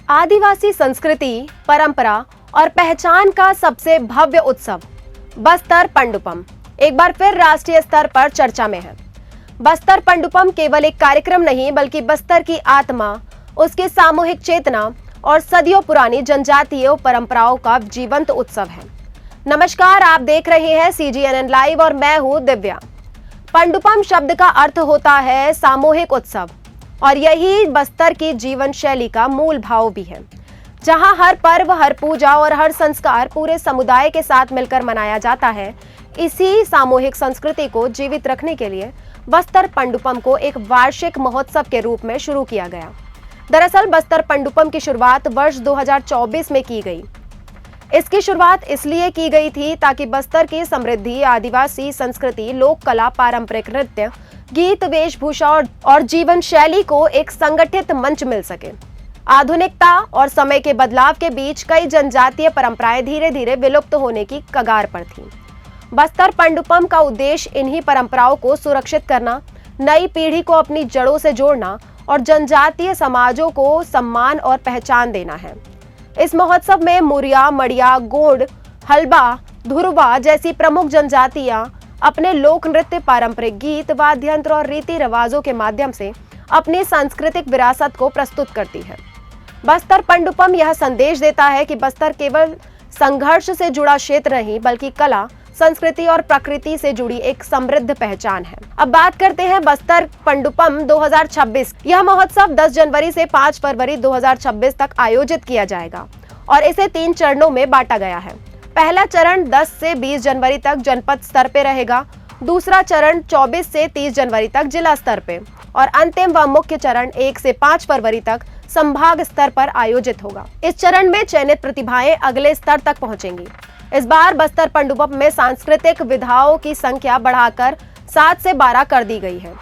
आदिवासी संस्कृति, परंपरा और पहचान का सबसे भव्य उत्सव बस्तर पंडुपम एक बार फिर राष्ट्रीय स्तर पर चर्चा में है। बस्तर पंडुपम केवल एक कार्यक्रम नहीं बल्कि बस्तर की आत्मा, उसकी सामूहिक चेतना और सदियों पुरानी जनजातीय परंपराओं का जीवंत उत्सव है। नमस्कार, आप देख रहे हैं CGNN लाइव और मैं हूं दिव्या। पंडुपम शब्द का अर्थ होता है सामूहिक उत्सव और यही बस्तर की जीवन शैली का मूल भाव भी है, जहां हर पर्व, हर पूजा और हर संस्कार पूरे समुदाय के साथ मिलकर मनाया जाता है। इसी सामूहिक संस्कृति को जीवित रखने के लिए बस्तर पंडुपम को एक वार्षिक महोत्सव के रूप में शुरू किया गया। दरअसल बस्तर पंडुपम की शुरुआत वर्ष 2024 में की गई। इसकी शुरुआत इसलिए की गई थी ताकि बस्तर की समृद्धि, आदिवासी संस्कृति, लोक कला, पारंपरिक नृत्य, गीत, वेशभूषा और जीवन शैली को एक संगठित मंच मिल सके। आधुनिकता और समय के बदलाव के बीच कई जनजातीय परंपराएं धीरे धीरे विलुप्त होने की कगार पर थीं। बस्तर पंडुपम का उद्देश्य इन्हीं परंपराओं को सुरक्षित करना, नई पीढ़ी को अपनी जड़ों से जोड़ना और जनजातीय समाजों को सम्मान और पहचान देना है। इस महोत्सव में मुरिया, मड़िया, गोंड, हलबा, धुरवा जैसी प्रमुख जनजातियां अपने लोक नृत्य, पारंपरिक गीत, वाद्य यंत्र और रीति रिवाजों के माध्यम से अपनी सांस्कृतिक विरासत को प्रस्तुत करती है। बस्तर पंडुपम यह संदेश देता है कि बस्तर केवल संघर्ष से जुड़ा क्षेत्र नहीं बल्कि कला, संस्कृति और प्रकृति से जुड़ी एक समृद्ध पहचान है। अब बात करते हैं बस्तर पंडुपम 2026। यह महोत्सव 10 जनवरी से 5 फरवरी 2026 तक आयोजित किया जाएगा और इसे 3 चरणों में बांटा गया है। पहला चरण 10 से 20 जनवरी तक जनपद स्तर पे रहेगा, दूसरा चरण 24 से 30 जनवरी तक जिला स्तर पे और अंतिम व मुख्य चरण 1 से 5 फरवरी तक संभाग स्तर पर आयोजित होगा। इस चरण में चयनित प्रतिभाएं अगले स्तर तक पहुंचेंगी। इस बार बस्तर पंडुपम में सांस्कृतिक विधाओं की संख्या बढ़ाकर 7 से 12 कर दी गई है।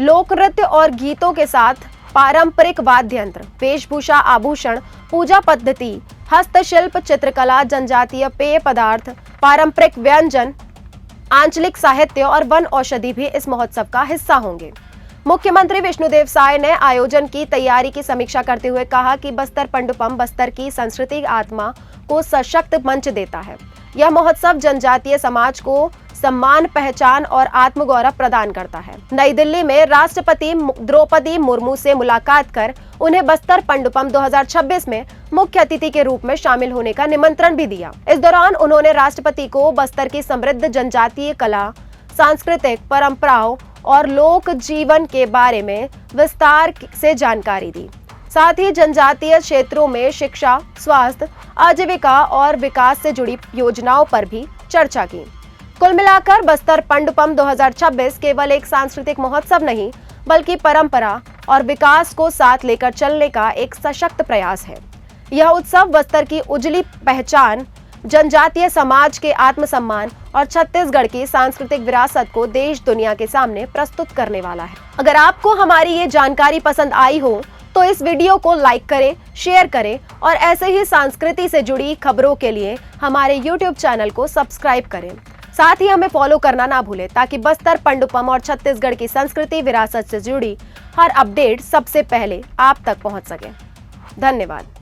लोक नृत्य और गीतों के साथ पारंपरिक वाद्य यंत्र, वेशभूषा, आभूषण, पूजा पद्धति, हस्तशिल्प, चित्रकला, जनजातीय पेय पदार्थ, पारंपरिक व्यंजन, आंचलिक साहित्य और वन औषधि भी इस महोत्सव का हिस्सा होंगे। मुख्यमंत्री विष्णुदेव साय ने आयोजन की तैयारी की समीक्षा करते हुए कहा कि बस्तर पंडुपम बस्तर की सांस्कृतिक आत्मा को सशक्त मंच देता है। यह महोत्सव जनजातीय समाज को सम्मान, पहचान और आत्मगौरव प्रदान करता है। नई दिल्ली में राष्ट्रपति द्रौपदी मुर्मू से मुलाकात कर उन्हें बस्तर पंडुपम 2026 में मुख्य अतिथि के रूप में शामिल होने का निमंत्रण भी दिया। इस दौरान उन्होंने राष्ट्रपति को बस्तर की समृद्ध जनजातीय कला, सांस्कृतिक परंपराओं और लोक जीवन के बारे में विस्तार से जानकारी दी। साथ ही जनजातीय क्षेत्रों में शिक्षा, स्वास्थ्य, आजीविका और विकास से जुड़ी योजनाओं पर भी चर्चा की। कुल मिलाकर बस्तर पंडुपम 2026 केवल एक सांस्कृतिक महोत्सव नहीं बल्कि परंपरा और विकास को साथ लेकर चलने का एक सशक्त प्रयास है। यह उत्सव बस्तर की उजली पहचान, जनजातीय समाज के आत्मसम्मान और छत्तीसगढ़ की सांस्कृतिक विरासत को देश दुनिया के सामने प्रस्तुत करने वाला है। अगर आपको हमारी ये जानकारी पसंद आई हो तो इस वीडियो को लाइक करें, शेयर करें और ऐसे ही संस्कृति से जुड़ी खबरों के लिए हमारे YouTube चैनल को सब्सक्राइब करें। साथ ही हमें फॉलो करना ना भूलें ताकि बस्तर पंडुपम और छत्तीसगढ़ की संस्कृति विरासत से जुड़ी हर अपडेट सबसे पहले आप तक पहुंच सके। धन्यवाद।